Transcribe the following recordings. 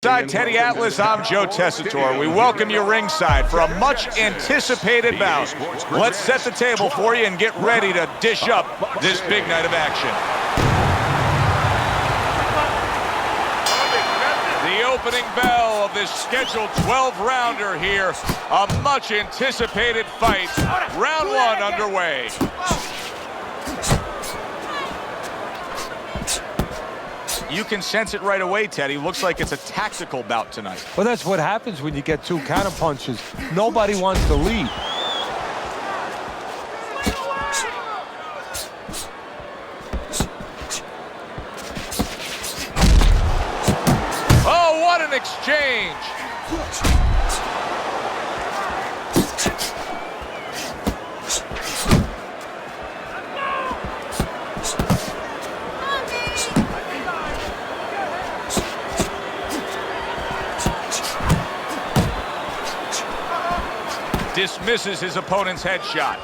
Teddy Atlas, I'm Joe Tessitore. We welcome you ringside for a much-anticipated bout. Let's set the table for you and get ready to dish up this big night of action. The opening bell of this scheduled 12-rounder here. A much-anticipated fight. Round one underway. You can sense it right away, Teddy. Looks like it's a tactical bout tonight. Well, that's what happens when you get two counter punches. Nobody wants to lead. Oh, what an exchange! Dismisses his opponent's headshot.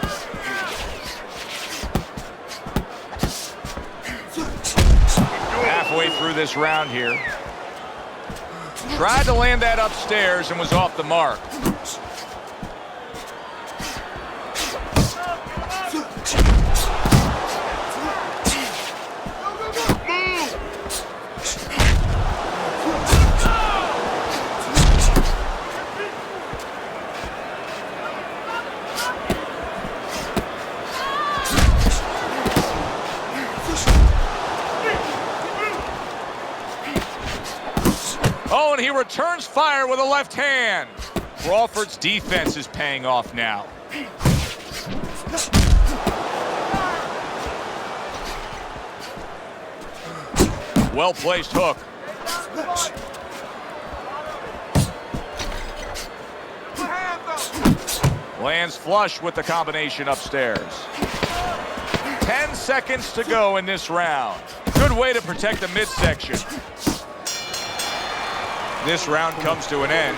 Halfway through this round here. Tried to land that upstairs and was off the mark. Oh, and he returns fire with a left hand. Crawford's defense is paying off now. Well-placed hook. Lands flush with the combination upstairs. 10 seconds to go in this round. Good way to protect the midsection. This round comes to an end.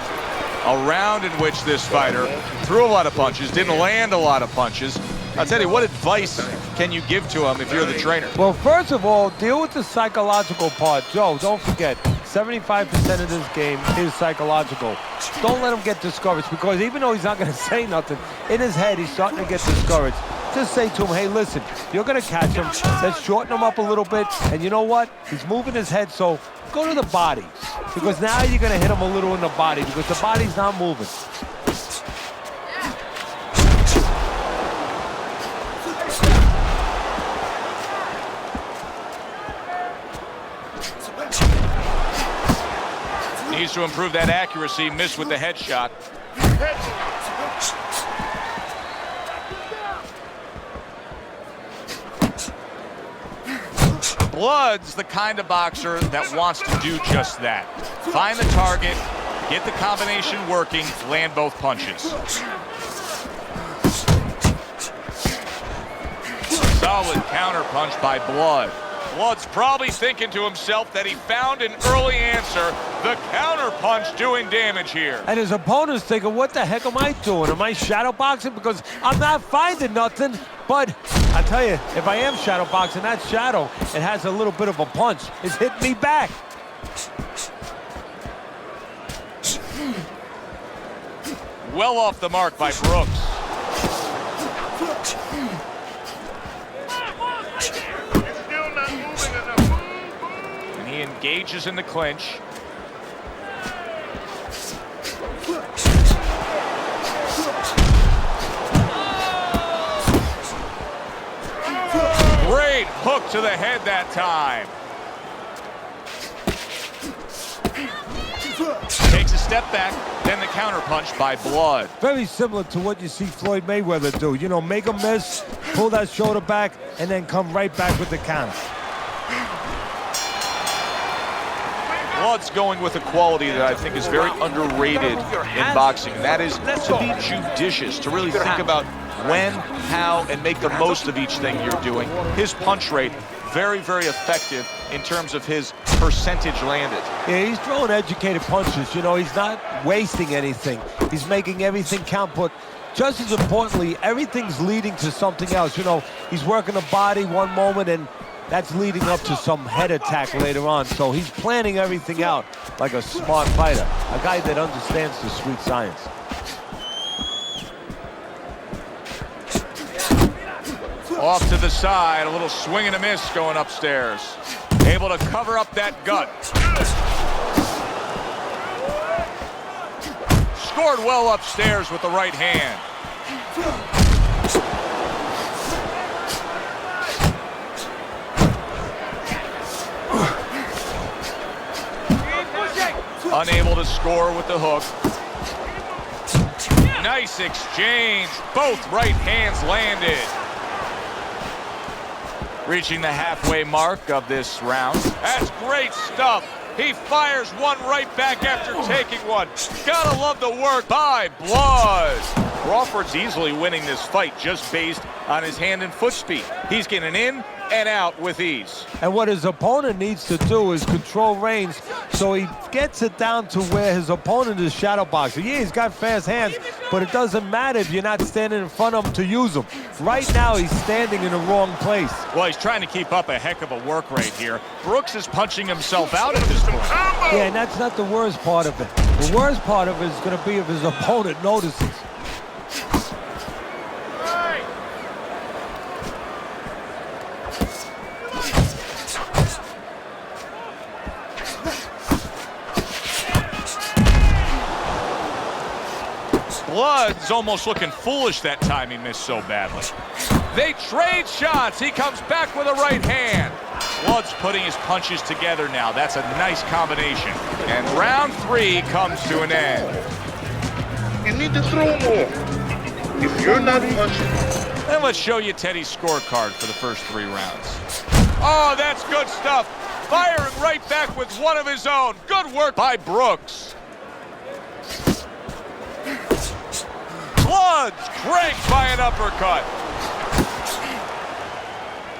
A round in which this fighter threw a lot of punches, didn't land a lot of punches. I'll tell you, what advice can you give to him if you're the trainer? Well, first of all, deal with the psychological part. Joe, don't forget, 75% of this game is psychological. Don't let him get discouraged, because even though he's not going to say nothing, in his head, he's starting to get discouraged. Just say to him, hey, listen, you're going to catch him. Let's shorten him up a little bit. And you know what? He's moving his head, so go to the bodies. Because now you're going to hit him a little in the body, because the body's not moving. Needs to improve that accuracy. Missed with the headshot. Blood's the kind of boxer that wants to do just that. Find the target, get the combination working, land both punches. Solid counter punch by Blood. Blood's probably thinking to himself that he found an early answer. The counter punch doing damage here. And his opponent's thinking, what the heck am I doing? Am I shadow boxing? Because I'm not finding nothing. But I tell you, if I am shadow boxing, that shadow, it has a little bit of a punch. It's hitting me back. Well off the mark by Brooks. And he engages in the clinch. Great hook to the head that time. Takes a step back, then the counter punch by Blood. Very similar to what you see Floyd Mayweather do. You know, make a miss, pull that shoulder back, and then come right back with the counter. Blood's going with a quality that I think is very underrated in boxing, and that is to be judicious, to really think about when, how, and make the most of each thing you're doing. His punch rate, very, very effective in terms of his percentage landed. Yeah, he's throwing educated punches. You know, he's not wasting anything. He's making everything count, but just as importantly, everything's leading to something else. You know, he's working the body one moment, and that's leading up to some head attack later on. So he's planning everything out like a smart fighter, a guy that understands the sweet science. Off to the side, a little swing and a miss going upstairs. Able to cover up that gut. Scored well upstairs with the right hand. Unable to score with the hook. Nice exchange. Both right hands landed. Reaching the halfway mark of this round. That's great stuff. He fires one right back after taking one. Gotta love the work by Blood. Crawford's easily winning this fight just based on his hand and foot speed. He's getting in and out with ease. And what his opponent needs to do is control range so he gets it down to where his opponent is shadow boxing. Yeah, he's got fast hands, but it doesn't matter if you're not standing in front of him to use them. Right now, he's standing in the wrong place. Well, he's trying to keep up a heck of a work rate here. Brooks is punching himself out at this point. Yeah, and that's not the worst part of it. The worst part of it is going to be if his opponent notices. Blood's almost looking foolish that time he missed so badly. They trade shots. He comes back with a right hand. Blood's putting his punches together now. That's a nice combination. And round 3 comes to an end. You need to throw more. If you're not punching. And let's show you Teddy's scorecard for the first 3 rounds. Oh, that's good stuff. Firing right back with one of his own. Good work by Brooks. Blood's cranked by an uppercut.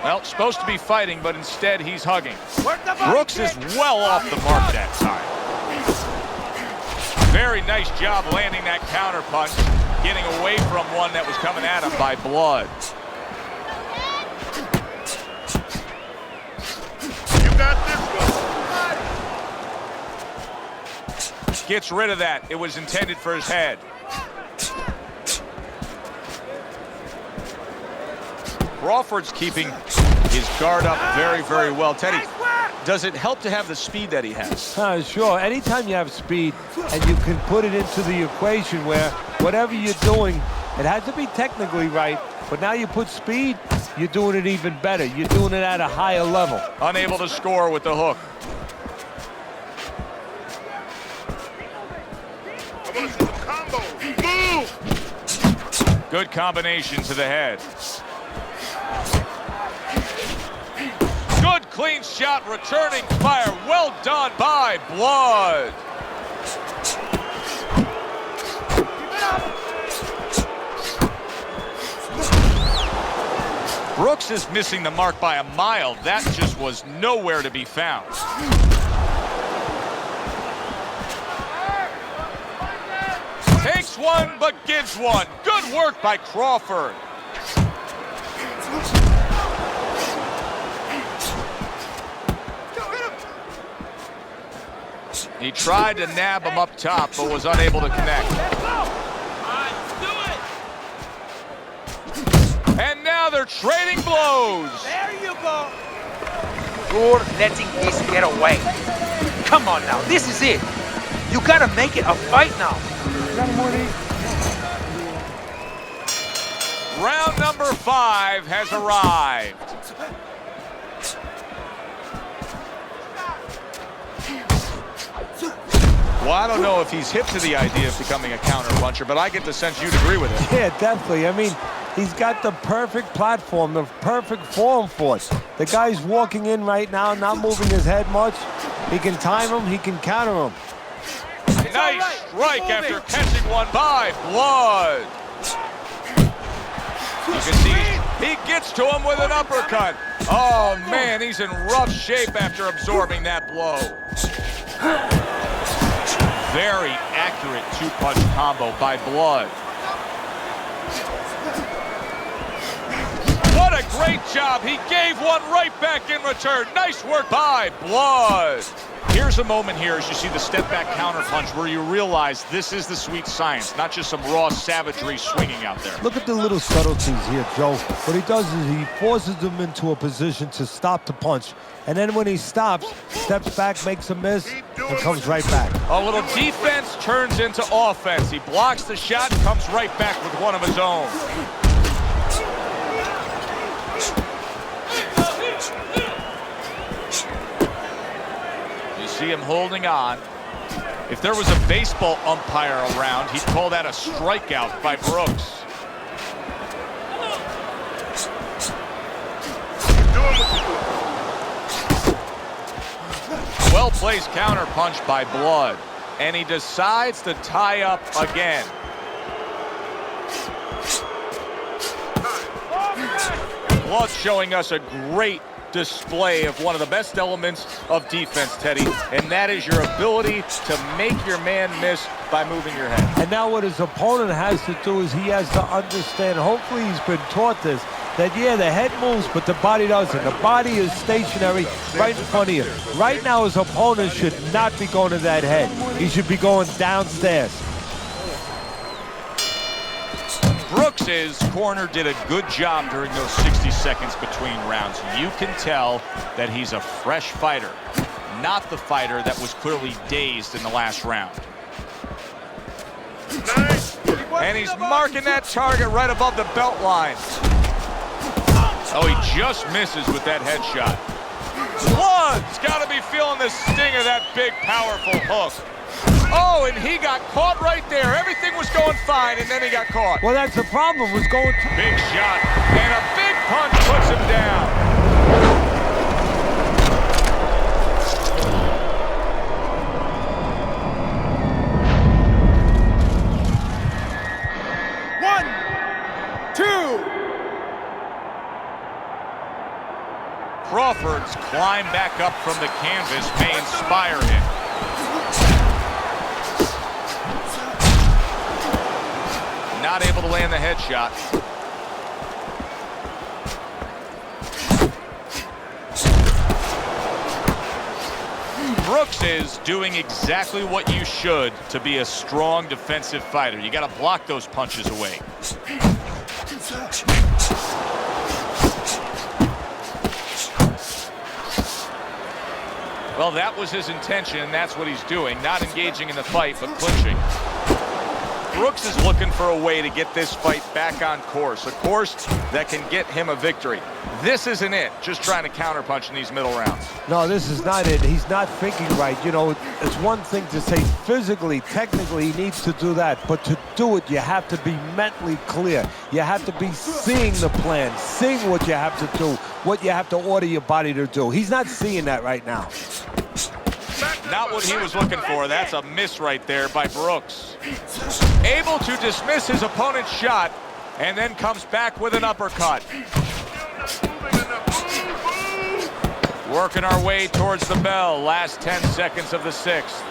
Well, supposed to be fighting, but instead he's hugging. Brooks is well off the mark that time. Very nice job landing that counter punch, getting away from one that was coming at him by Blood. You got this one. Gets rid of that. It was intended for his head. Crawford's keeping his guard up very, very well. Teddy, does it help to have the speed that he has? Sure. Anytime you have speed and you can put it into the equation where whatever you're doing, it has to be technically right, but now you put speed, you're doing it even better. You're doing it at a higher level. Unable to score with the hook. I want to see the combo. Move! Good combination to the head. Good clean shot, returning fire. Well done by Blood. Brooks is missing the mark by a mile. That just was nowhere to be found. Takes one, but gives one. Good work by Crawford. He tried to nab him up top, but was unable to connect. And now they're trading blows. There you go. You're letting this get away. Come on now, this is it. You gotta make it a fight now. Round number 5 has arrived. Well, I don't know if he's hip to the idea of becoming a counter-puncher, but I get the sense you'd agree with it. Yeah, definitely. I mean, he's got the perfect platform, the perfect form for it. The guy's walking in right now, not moving his head much. He can time him, he can counter him. Nice strike after catching one by Blood. You can see he gets to him with an uppercut. Oh, man, he's in rough shape after absorbing that blow. Very accurate 2-punch combo by Blood. What What a great job. He gave one right back in return. Nice work by Blood. Here's a moment here as you see the step-back counterpunch where you realize this is the sweet science, not just some raw savagery swinging out there. Look at the little subtleties here, Joe. What he does is he forces them into a position to stop the punch. And then when he stops, steps back, makes a miss, and comes right back. A little defense turns into offense. He blocks the shot, comes right back with one of his own. See him holding on. If there was a baseball umpire around, he'd call that a strikeout by Brooks. Well-placed counterpunch by Blood, and he decides to tie up again. Blood showing us a great display of one of the best elements of defense, Teddy, and that is your ability to make your man miss by moving your head. And now what his opponent has to do is he has to understand, hopefully he's been taught this, that yeah, the head moves, but the body doesn't. The body is stationary right in front of you. Right now his opponent should not be going to that head. He should be going downstairs. Brooks's corner did a good job during those 60 seconds between rounds. You can tell that he's a fresh fighter, not the fighter that was clearly dazed in the last round. And he's marking that target right above the belt line. Oh, he just misses with that headshot. Blood's got to be feeling the sting of that big, powerful hook. Oh, and he got caught right there. Everything was going fine, and then he got caught. Well, that's the problem, was going to... Big shot, and a big punch puts him down. One, two. Crawford's climb back up from the canvas may inspire him. Not able to land the headshot. Brooks is doing exactly what you should to be a strong defensive fighter. You got to block those punches away. Well, that was his intention, and that's what he's doing. Not engaging in the fight, but clinching. Brooks is looking for a way to get this fight back on course, a course that can get him a victory. This isn't it, just trying to counterpunch in these middle rounds. No, this is not it. He's not thinking right. You know, it's one thing to say physically, technically, he needs to do that. But to do it, you have to be mentally clear. You have to be seeing the plan, seeing what you have to do, what you have to order your body to do. He's not seeing that right now. Not what he was looking for. That's a miss right there by Brooks. Able to dismiss his opponent's shot and then comes back with an uppercut. Working our way towards the bell. Last 10 seconds of the sixth.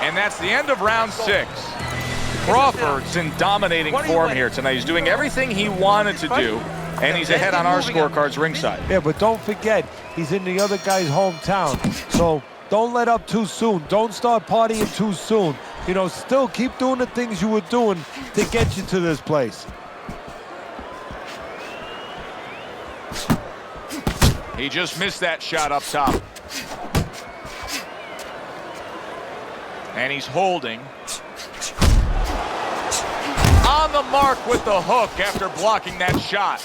And that's the end of round 6. Crawford's in dominating form here tonight. He's doing everything he wanted to do. And he's ahead on our scorecards ringside. Yeah, but don't forget, he's in the other guy's hometown. So don't let up too soon. Don't start partying too soon. You know, still keep doing the things you were doing to get you to this place. He just missed that shot up top. And he's holding. On the mark with the hook after blocking that shot.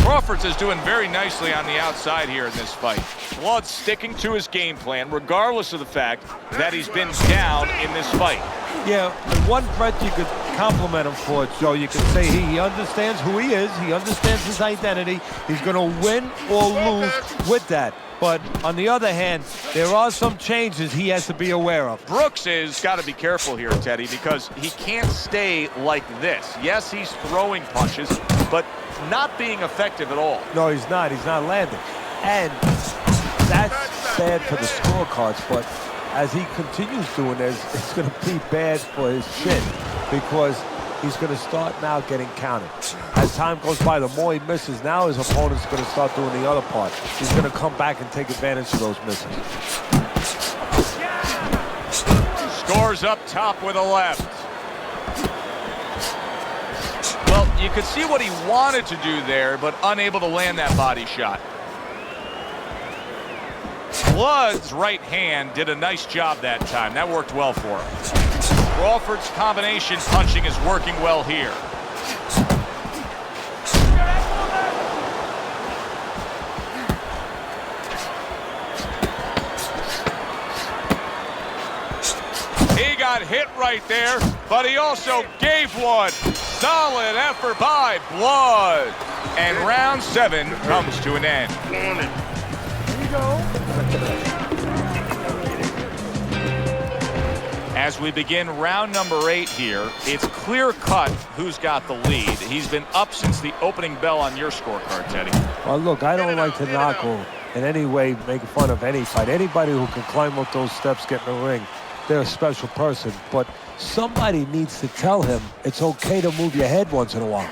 Crawford is doing very nicely on the outside here in this fight. Blood sticking to his game plan, regardless of the fact that he's been down in this fight. Yeah, one threat you could compliment him for, Joe. You could say he understands who he is. He understands his identity. He's going to win or lose with that. But on the other hand, there are some changes he has to be aware of. Brooks has got to be careful here, Teddy, because he can't stay like this. Yes, he's throwing punches, but not being effective at all. No, he's not. He's not landing. And that's bad for the scorecards, but as he continues doing this, it's going to be bad for his chin because he's going to start now getting counted. As time goes by, the more he misses, now his opponent's going to start doing the other part. He's going to come back and take advantage of those misses. Scores up top with a left. Well, you could see what he wanted to do there, but unable to land that body shot. Blood's right hand did a nice job that time. That worked well for him. Crawford's combination punching is working well here. He got hit right there, but he also gave one. Solid effort by Blood. And round 7 comes to an end. Here we go. As we begin round number 8 here, it's clear cut who's got the lead. He's been up since the opening bell on your scorecard, Teddy. Well, look, I don't like to knock or in any way make fun of any fight. Anybody who can climb up those steps, get in the ring, they're a special person. But somebody needs to tell him it's okay to move your head once in a while.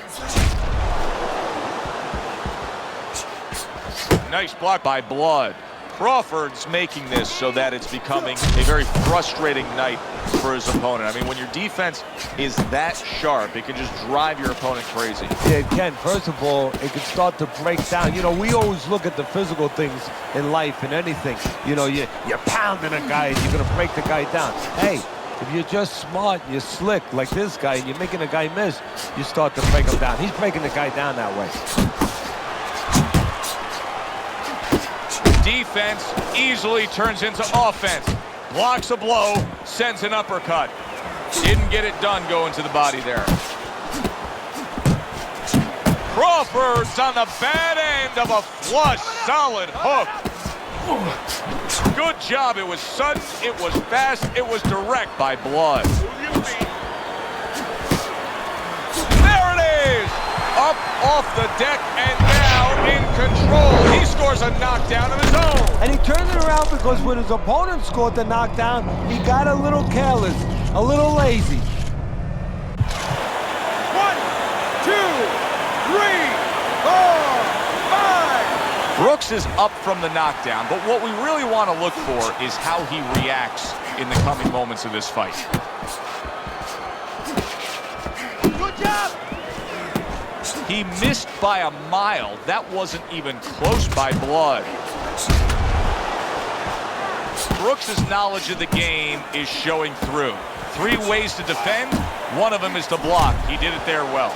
Nice block by Blood. Crawford's making this so that it's becoming a very frustrating night for his opponent. I mean, when your defense is that sharp, it can just drive your opponent crazy. Yeah, it can. First of all, it can start to break down. You know, we always look at the physical things in life and anything. You know, you're pounding a guy and you're going to break the guy down. Hey, if you're just smart, you're slick like this guy, and you're making a guy miss, you start to break him down. He's breaking the guy down that way. Defense easily turns into offense. Blocks a blow, sends an uppercut. Didn't get it done going to the body there. Crawford's on the bad end of a flush, solid hook. Good job. It was sudden, it was fast, it was direct by Blood. There it is! Up off the deck and now in control. He scores a knockdown of his own. And he turned it around because when his opponent scored the knockdown, he got a little careless, a little lazy. 1, 2, 3, 4, 5. Brooks is up from the knockdown, but what we really want to look for is how he reacts in the coming moments of this fight. Good job. He missed by a mile. That wasn't even close by Blood. Brooks' knowledge of the game is showing through. 3 ways to defend. One of them is to block. He did it there well.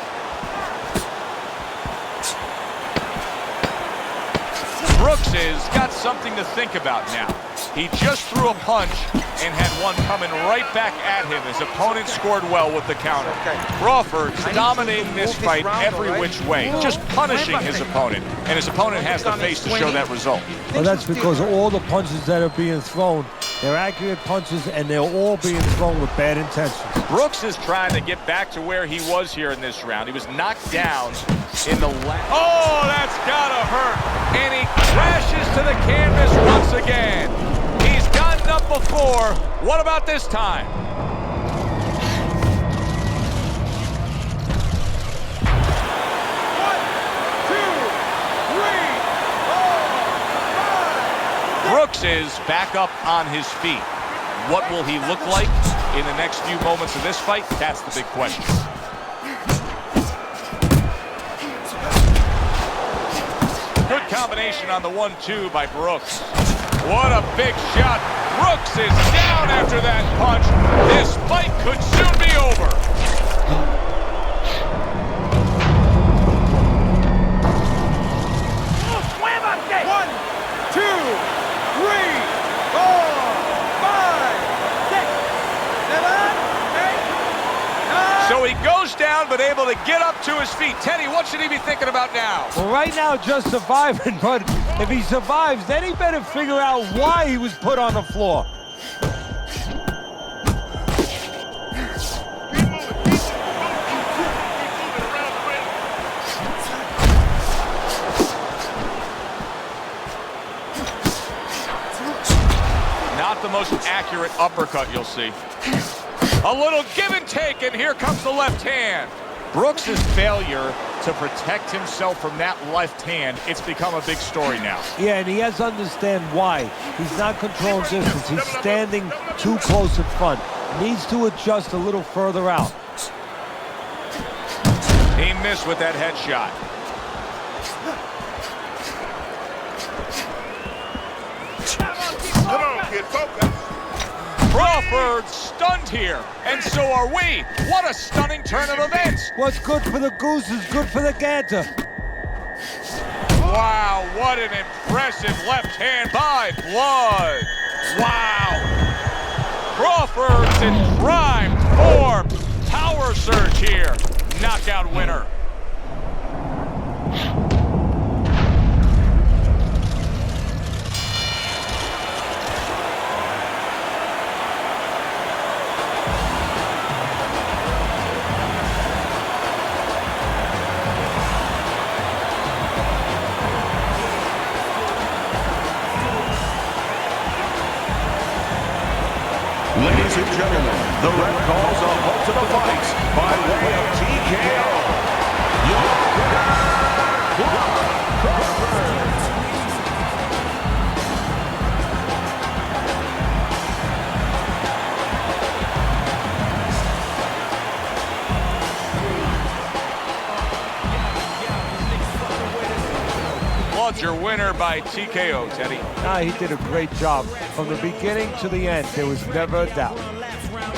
Brooks has got something to think about now. He just threw a punch and had one coming right back at him. His opponent scored well with the counter. Crawford's dominating this fight every which way, just punishing his opponent. And his opponent has the face to show that result. Well, that's because all the punches that are being thrown, they're accurate punches, and they're all being thrown with bad intentions. Brooks is trying to get back to where he was here in this round. He was knocked down in the last. Oh, that's gotta hurt. And he crashes to the canvas once again. He's gotten up before. What about this time? Brooks is back up on his feet. What will he look like in the next few moments of this fight? That's the big question. Good combination on the 1-2 by Brooks. What a big shot. Brooks is down after that punch. This fight could soon be over. 1, 2, 3, 4, 5, 6, 7, 8, 9. So he goes down, but able to get up to his feet. Teddy, what should he be thinking about now? Well, right now, just surviving, but if he survives, then he better figure out why he was put on the floor. accurate uppercut, you'll see. A little give and take, and here comes the left hand. Brooks' failure to protect himself from that left hand, it's become a big story now. Yeah, and he has to understand why. He's not controlling distance. He's standing too close in front. Needs to adjust a little further out. He missed with that headshot. Come on, kid, focus. Crawford stunned here, and so are we. What a stunning turn of events. What's good for the goose is good for the gander. Wow, what an impressive left hand by Blood. Wow. Crawford's in prime form. Power surge here. Knockout winner. Ladies and gentlemen, the ref calls a halt to the fight by way of TKO. Your winner, Crawford. Blood's your winner by TKO, Teddy. He did a great job. From the beginning to the end, there was never a doubt.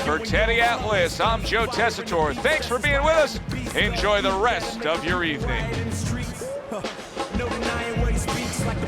For Teddy Atlas, I'm Joe Tessitore. Thanks for being with us. Enjoy the rest of your evening. No denying what he speaks like the